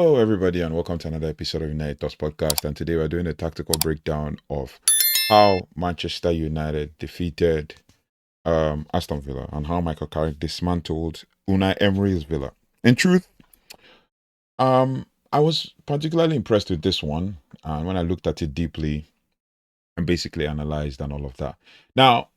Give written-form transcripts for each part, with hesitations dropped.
Hello, everybody, and welcome to another episode of United Thoughts Podcast. And today we're doing a tactical breakdown of how Manchester United defeated Aston Villa and how Michael Carrick dismantled Unai Emery's Villa. In truth, I was particularly impressed with this one, and when I looked at it deeply and basically analyzed and all of that. Now,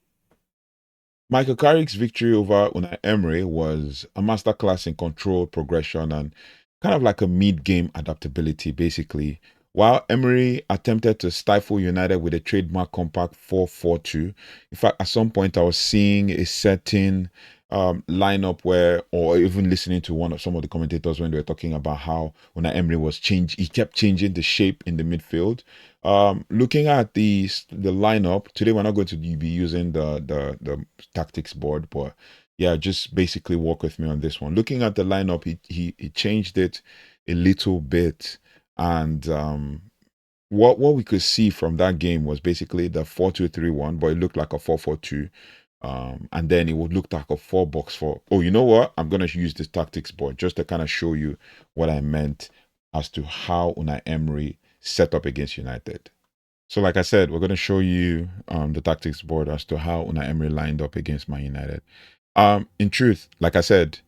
Michael Carrick's victory over Unai Emery was a masterclass in control, progression, and kind of like a mid-game adaptability, basically. While Emery attempted to stifle United with a trademark compact 4-4-2. In fact, at some point I was seeing a certain lineup where, or even listening to some of the commentators when they were talking about how Unai Emery he kept changing the shape in the midfield. Looking at the lineup today, we're not going to be using the tactics board, but yeah, just basically walk with me on this one. Looking at the lineup, he changed it a little bit, and what we could see from that game was basically the 4-2-3-1, but it looked like a 4-4-2. And then it would look like a 4-box-4. Oh, you know what? I'm gonna use this tactics board just to kind of show you what I meant as to how Unai Emery set up against United. So, like I said, we're gonna show you the tactics board as to how Unai Emery lined up against Man United. In truth, like I said,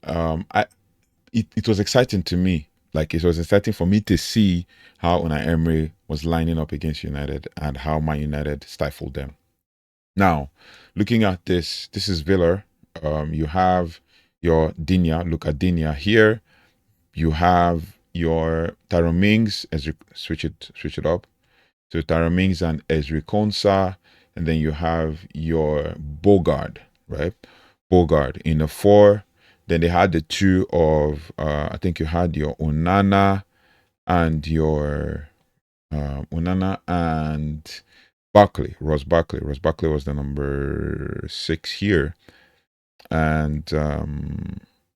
it was exciting to me. Like, it was exciting for me to see how Unai Emery was lining up against United and how Man United stifled them. Now, looking at this is Villa. You have your Dinya. Look at Dinya here. You have your Tyrone Mings. As you switch it up. So Tyrone Mings and Ezri Konsa, and then you have your Bogard, right? Bogard in the 4. Then they had the 2 of I think you had your Onana and your Onana and Barkley, Ross Barkley. Ross Barkley was the number 6 here. And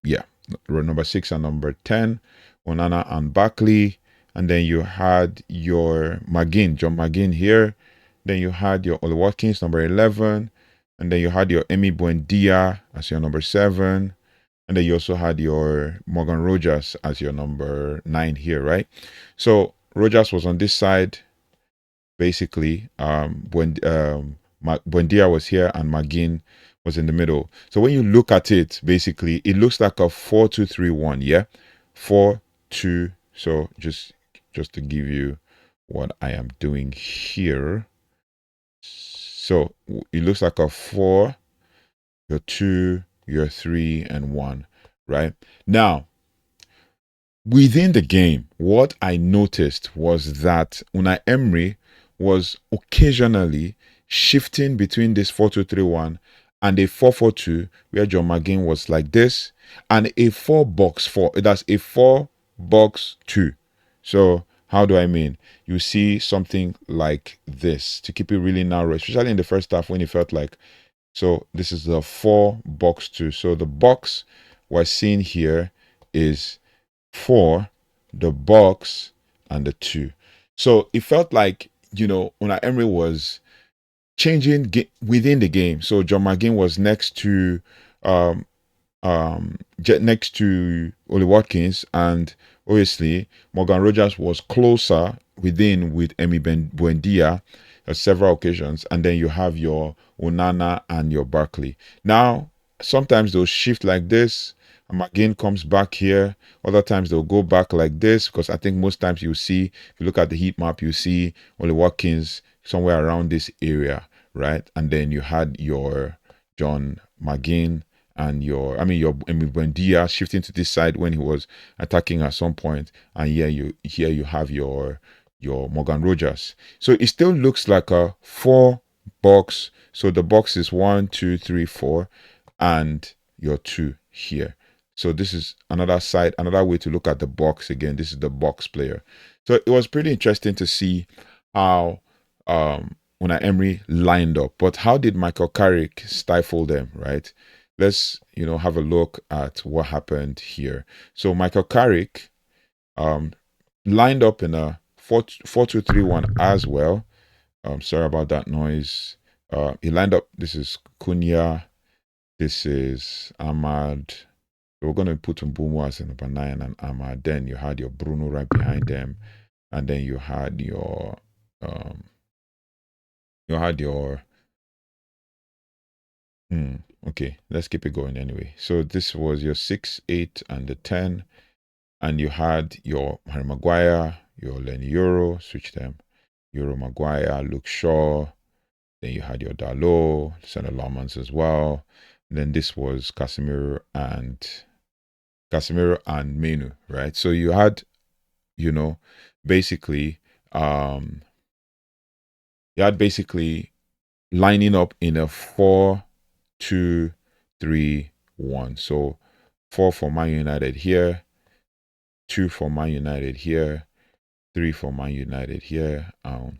yeah, number 6 and number 10, Onana and Barkley. And then you had your John McGinn here. Then you had your Oli Watkins, number 11. And then you had your Emi Buendia as your number 7. And then you also had your Morgan Rogers as your number 9 here, right? So Rogers was on this side, basically. Buendia was here and McGinn was in the middle. So when you look at it, basically, it looks like a 4-2-3-1, yeah? 4-2. So just to give you what I am doing here. So it looks like a 4, your 2, your 3, and 1, right? Now, within the game, what I noticed was that Unai Emery was occasionally shifting between this 4-2-3-1 and a 4-4-2, where John McGinn was like this, and a 4-box-4. That's a 4-box-2. So how do I mean? You see something like this to keep it really narrow, especially in the first half when it felt like. So this is the 4-box-2. So the box we're seeing here is 4, the box, and the 2. So it felt like, Unai Emery was changing within the game. So John McGinn was next to Oli Watkins, and obviously Morgan Rogers was closer within with Emi Buendia on several occasions, and then you have your Onana and your Barkley. Now, sometimes they'll shift like this, and McGinn comes back here. Other times they'll go back like this, because I think most times you see, if you look at the heat map, you see Oli Watkins somewhere around this area, right? And then you had your John McGinn and your Buendia shifting to this side when he was attacking at some point, and here you have your Morgan Rogers. So it still looks like a 4-box. So the box is 1, 2, 3, 4, and your 2 here. So this is another way to look at the box again. This is the box player. So it was pretty interesting to see how Unai Emery lined up. But how did Michael Carrick stifle them, right? Let's have a look at what happened here. So Michael Carrick lined up in a 4-2-3-1 as well. Sorry about that noise. He lined up. This is Cunha. This is Ahmad. So we're going to put Mbeumo as a number 9 and Ahmad. Then you had your Bruno right behind them. And then you had your okay, let's keep it going anyway. So this was your 6, 8, and the 10. And you had your Harry Maguire, your Lenny Euro, switch them. Euro Maguire, Luke Shaw. Then you had your Dalot, Center Lamans as well. And then this was Casemiro and Menu, right? So you had, basically, lining up in a 4-2-3-1. So 4 for Man United here, 2 for Man United here, 3 for Man United here, and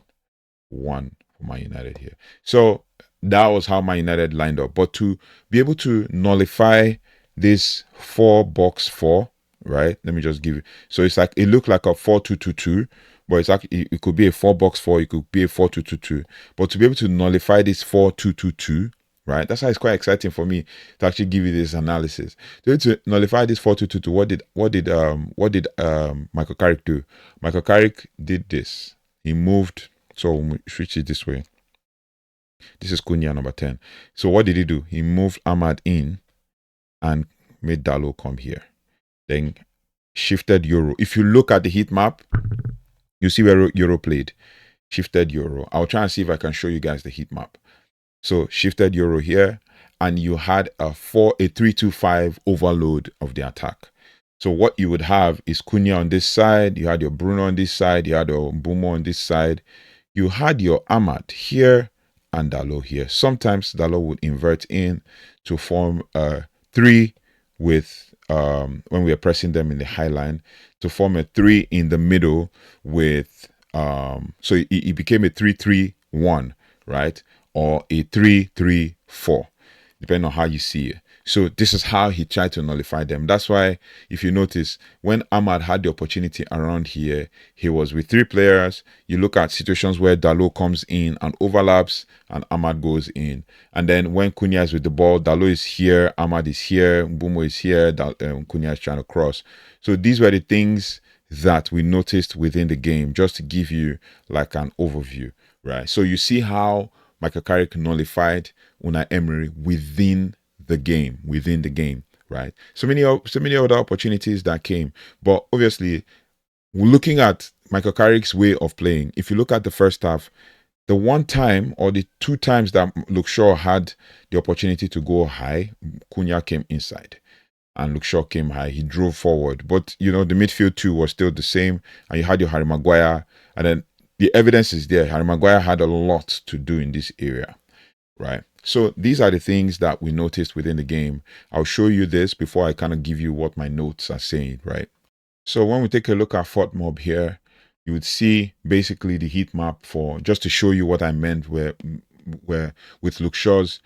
1 for Man United here. So that was how Man United lined up. But to be able to nullify this 4-box-4, right? Let me just give you. So it's like it looked like a 4-2-2-2, but it's like it could be a 4-box-4, it could be a 4-2-2-2. But to be able to nullify this 4-2-2-2, right? That's why it's quite exciting for me to actually give you this analysis. To nullify this 4-2-2-2, what did Michael Carrick do? Michael Carrick did this. He moved. So we switch it this way. This is Cunha number 10. So what did he do? He moved Ahmad in and made Dalot come here. Then shifted Euro. If you look at the heat map, you see where Euro played. Shifted Euro. I'll try and see if I can show you guys the heat map. So shifted Euro here, and you had a 3-2-5 overload of the attack. So what you would have is Cunha on this side, you had your Bruno on this side, you had your Mbeumo on this side, you had your Ahmad here and Dalot here. Sometimes Dalot would invert in to form a 3 with when we are pressing them in the high line, to form a 3 in the middle with so it became a 3-3-1, right? Or a 3-3-4, depending on how you see it. So this is how he tried to nullify them. That's why, if you notice, when Ahmad had the opportunity around here, he was with 3 players. You look at situations where Dalot comes in and overlaps, and Ahmad goes in. And then when Cunha is with the ball, Dalot is here, Ahmad is here, Mbeumo is here, Cunha is trying to cross. So these were the things that we noticed within the game, just to give you like an overview, right? So you see how Michael Carrick nullified Unai Emery within the game, right? So many other opportunities that came. But obviously, looking at Michael Carrick's way of playing, if you look at the first half, the one time or the 2 times that Luke Shaw had the opportunity to go high, Cunha came inside. And Luke Shaw came high. He drove forward. But, the midfield too was still the same. And you had your Harry Maguire. And then the evidence is there. Harry Maguire had a lot to do in this area, right? So these are the things that we noticed within the game. I'll show you this before I kind of give you what my notes are saying, right? So when we take a look at FOTMob here, you would see basically the heat map for, just to show you what I meant where with Luke Shaw's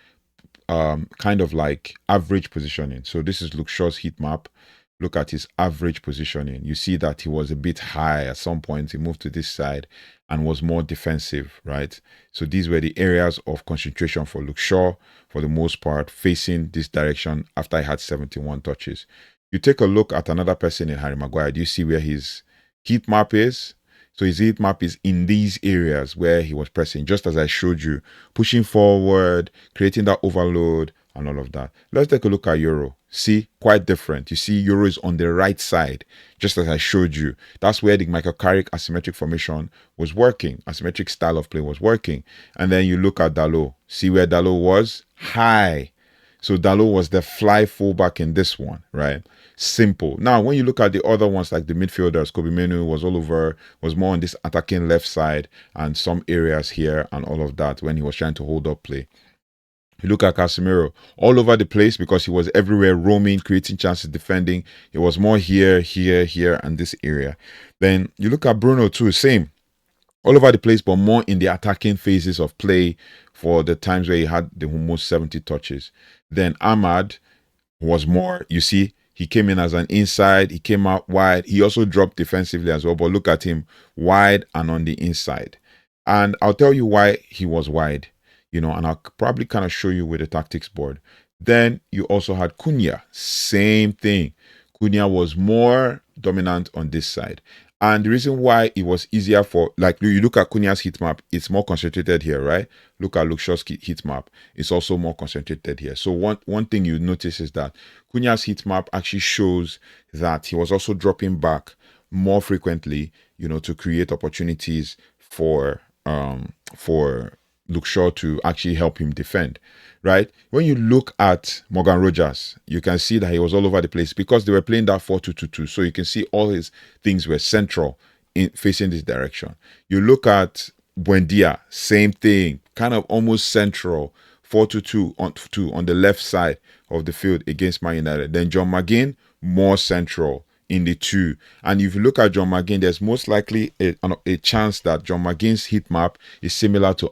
kind of like average positioning. So this is Luke Shaw's heat map. Look at his average positioning. You see that he was a bit high at some point. He moved to this side and was more defensive, right? So these were the areas of concentration for Luke Shaw, for the most part, facing this direction after he had 71 touches. You take a look at another person in Harry Maguire. Do you see where his heat map is? So his heat map is in these areas where he was pressing, just as I showed you, pushing forward, creating that overload, and all of that. Let's take a look at Euro. See, quite different. You see Euro is on the right side, just as I showed you. That's where the Michael Carrick asymmetric formation was working. Asymmetric style of play was working. And then you look at Dalot. See where Dalot was? High. So Dalot was the fly fullback in this one, right? Simple. Now, when you look at the other ones, like the midfielders, Kobe Menu was all over, was more on this attacking left side and some areas here and all of that when he was trying to hold up play. You look at Casemiro, all over the place because he was everywhere, roaming, creating chances, defending. He was more here, and this area. Then you look at Bruno too, same. All over the place, but more in the attacking phases of play for the times where he had the almost 70 touches. Then Ahmad was more, you see, he came in as an inside, he came out wide. He also dropped defensively as well, but look at him, wide and on the inside. And I'll tell you why he was wide. And I'll probably kind of show you with the tactics board. Then you also had Cunha, same thing. Cunha was more dominant on this side. And the reason why it was easier for, like, you look at Cunha's heat map, it's more concentrated here, right? Look at Luke Shaw's heat map, it's also more concentrated here. So one thing you notice is that Cunha's heat map actually shows that he was also dropping back more frequently, to create opportunities for Luke Shaw to actually help him defend, right? When you look at Morgan Rogers, you can see that he was all over the place because they were playing that 4-2-2-2. So you can see all his things were central in facing this direction. You look at Buendia, same thing, kind of almost central, 4-2-2 on the left side of the field against Man United. Then John McGinn, more central in the two. And if you look at John McGinn, there's most likely a chance that John McGinn's heat map is similar to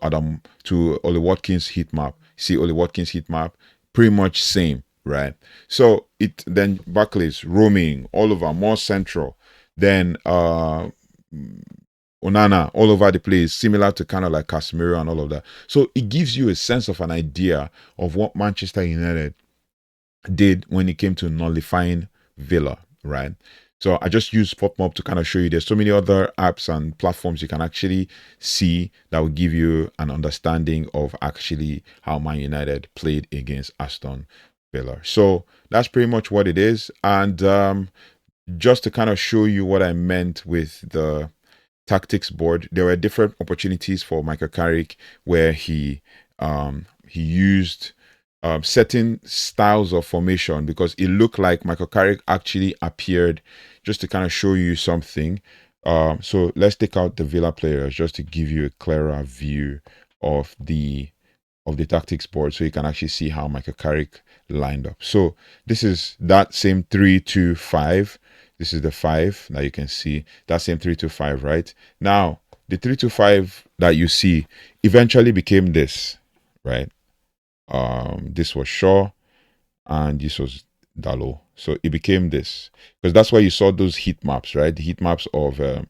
Oli Watkins' heat map. See Oli Watkins' heat map, pretty much same, right? So then Barclays roaming all over, more central. Then Onana all over the place, similar to kind of like Casemiro and all of that. So it gives you a sense of an idea of what Manchester United did when it came to nullifying Villa, right? So I just use PopMob to kind of show you there's so many other apps and platforms you can actually see that will give you an understanding of actually how Man United played against Aston Villa. So that's pretty much what it is. And just to kind of show you what I meant with the tactics board, there were different opportunities for Michael Carrick where he used certain styles of formation, because it looked like Michael Carrick actually appeared, just to kind of show you something. So let's take out the Villa players just to give you a clearer view of the tactics board, so you can actually see how Michael Carrick lined up. So this is that same 3-2-5. This is the 5 that you can see, that same 3-2-5, right? Now the 3-2-5 that you see eventually became this, right? This was Shaw and this was Dalot. So it became this, because that's why you saw those heat maps, right? The heat maps of the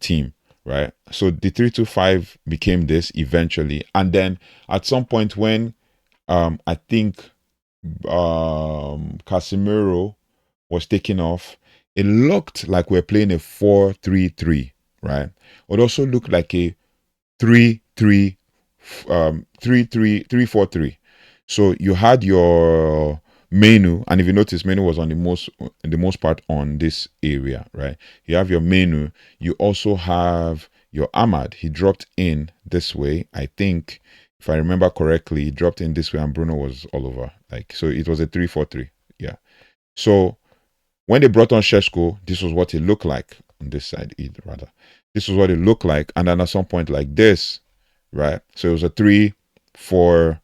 team, right? So the 3-2-5 became this eventually, and then at some point when I think Casemiro was taken off, it looked like we're playing a 4-3-3, right? It also looked like a 3-3 3-3-3-4-3. So you had your menu, and if you notice, menu was on the most part on this area, right? You have your menu. You also have your Ahmad. He dropped in this way, I think, if I remember correctly. He dropped in this way, and Bruno was all over. Like, so it was a 3-4-3. Yeah. So when they brought on Šeško, this was what it looked like on this side, rather. This was what it looked like, and then at some point like this, right? So it was a 3-4-3.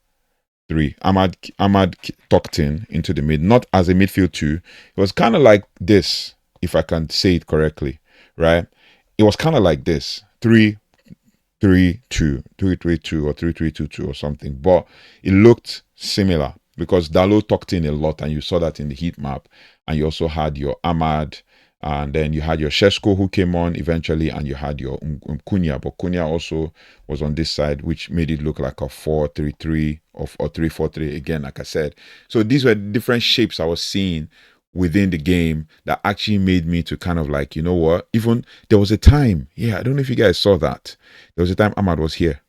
Ahmad tucked in into the mid, not as a midfield two. It was kind of like this, if I can say it correctly, right? It was kind of like this, 3-3-2, 3-3-2 or 3-3-2-2 or something. But it looked similar because Dalot tucked in a lot, and you saw that in the heat map. And you also had your Ahmad, and then you had your Šeško who came on eventually, and you had your Cunha. But Cunha also was on this side, which made it look like a 4-3-3 or 3-4-3 again, like I said. So these were different shapes I was seeing within the game that actually made me to kind of like, you know what? Even there was a time, yeah, I don't know if you guys saw that. There was a time Ahmad was here.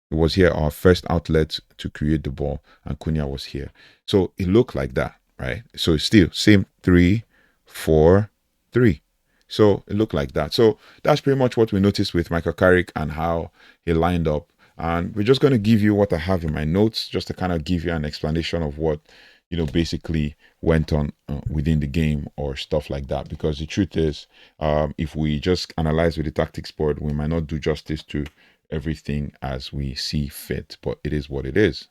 It was here, our first outlet to create the ball, and Cunha was here. So it looked like that, right? So it's still same 3-4-3. So it looked like that. So that's pretty much what we noticed with Michael Carrick and how he lined up. And we're just going to give you what I have in my notes, just to kind of give you an explanation of what, basically went on within the game or stuff like that. Because the truth is, if we just analyze with the tactics board, we might not do justice to everything as we see fit, but it is what it is.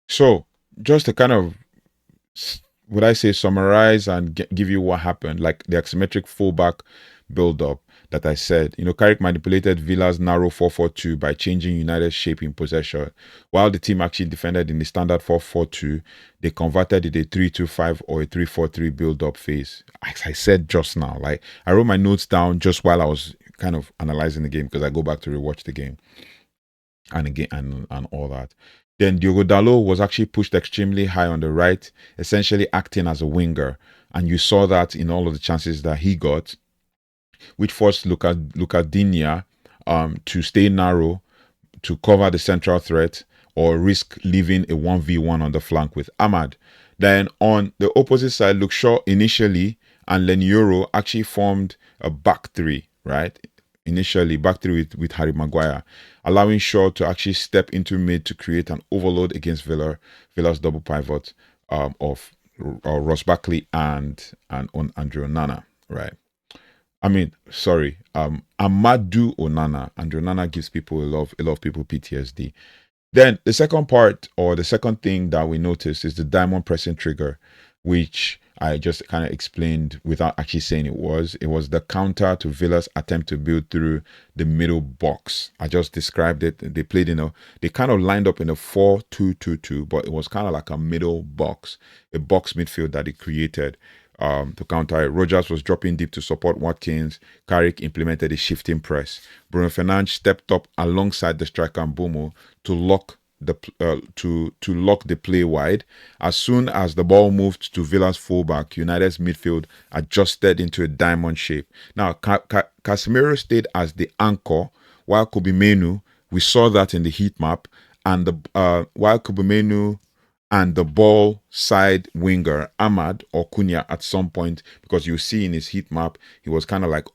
So just to kind of, would I say, summarize and give you what happened, like the asymmetric fullback build-up that I said. Carrick manipulated Villa's narrow 4-4-2 by changing United's shape in possession. While the team actually defended in the standard 4-4-2, they converted it a 3-2-5 or a 3-4-3 build-up phase. As I said just now, like I wrote my notes down just while I was kind of analyzing the game, because I go back to rewatch the game. and again and all that. Then Diogo Dalot was actually pushed extremely high on the right, essentially acting as a winger, and you saw that in all of the chances that he got, which forced Luca Digne to stay narrow to cover the central threat or risk leaving a 1v1 on the flank with Ahmad. Then on the opposite side, Luke Shaw initially and Lenioro actually formed a back three, right? Initially, back three with Harry Maguire, allowing Shaw to actually step into mid to create an overload against Villa's double pivot of Ross Barkley and on Andre Onana, right? I mean, sorry, Amadou Onana. Andre Onana gives people a lot of people PTSD. Then the second part or the second thing that we noticed is the diamond pressing trigger, which I just kind of explained without actually saying it was. It was the counter to Villa's attempt to build through the middle box. I just described it. They played they kind of lined up in a 4-2-2-2, but it was kind of like a middle box, a box midfield that it created. To counter it. Rogers was dropping deep to support Watkins. Carrick implemented a shifting press. Bruno Fernandes stepped up alongside the striker Mbomo to lock the play wide. As soon as the ball moved to Villa's fullback, United's midfield adjusted into a diamond shape. Now, Casemiro stayed as the anchor, while Kobe Menu, we saw that in the heat map, and while Kobe Menu and the ball side winger Ahmad or Cunha at some point, because you see in his heat map, he was kind of like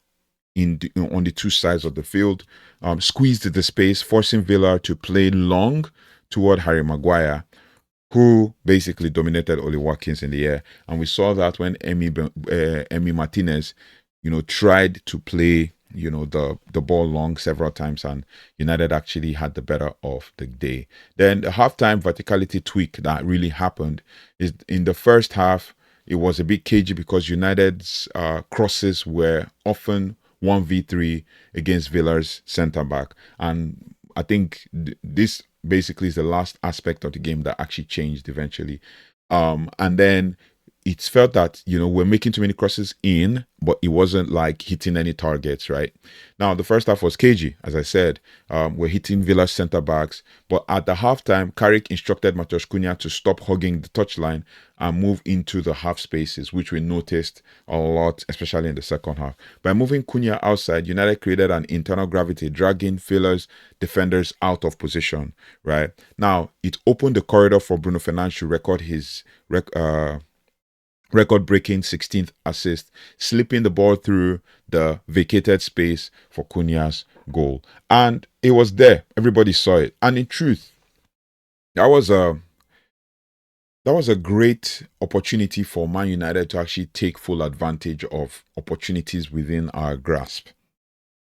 on the two sides of the field, squeezed the space, forcing Villa to play long toward Harry Maguire, who basically dominated Oli Watkins in the air. And we saw that when Emi Martinez, tried to play the ball long several times, and United actually had the better of the day. Then the halftime verticality tweak that really happened is in the first half. It was a bit cagey because United's crosses were often 1v3 against Villa's centre back, and I think this basically is the last aspect of the game that actually changed eventually. And then it's felt that, we're making too many crosses in, but it wasn't like hitting any targets, right? Now, the first half was cagey, as I said. We're hitting Villa's centre backs, but at the halftime, Carrick instructed Matheus Cunha to stop hugging the touchline and move into the half spaces, which we noticed a lot, especially in the second half. By moving Cunha outside, United created an internal gravity, dragging Villa's defenders out of position, right? Now, it opened the corridor for Bruno Fernandes to record his record-breaking 16th assist, slipping the ball through the vacated space for Cunha's goal. And it was there. Everybody saw it. And in truth, that was a great opportunity for Man United to actually take full advantage of opportunities within our grasp.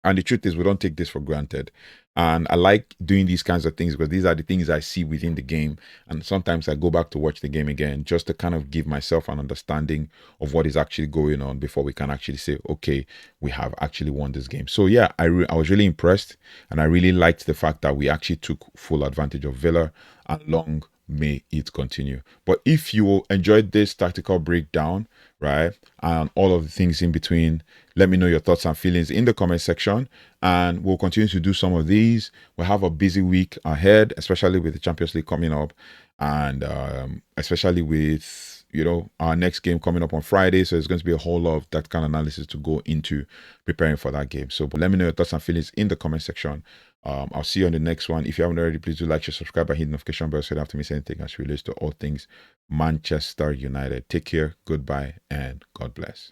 And the truth is, we don't take this for granted. And I like doing these kinds of things because these are the things I see within the game. And sometimes I go back to watch the game again just to kind of give myself an understanding of what is actually going on before we can actually say, okay, we have actually won this game. So yeah, I was really impressed, and I really liked the fact that we actually took full advantage of Villa, and long may it continue. But if you enjoyed this tactical breakdown, right, and all of the things in between, let me know your thoughts and feelings in the comment section, and we'll continue to do some of these. We'll have a busy week ahead, especially with the Champions League coming up, and especially with our next game coming up on Friday. So there's going to be a whole lot of that kind of analysis to go into preparing for that game. So but let me know your thoughts and feelings in the comment section. I'll see you on the next one. If you haven't already, please do like, share, subscribe, and hit the notification bell so you don't have to miss anything as it relates to all things Manchester United. Take care, goodbye, and God bless.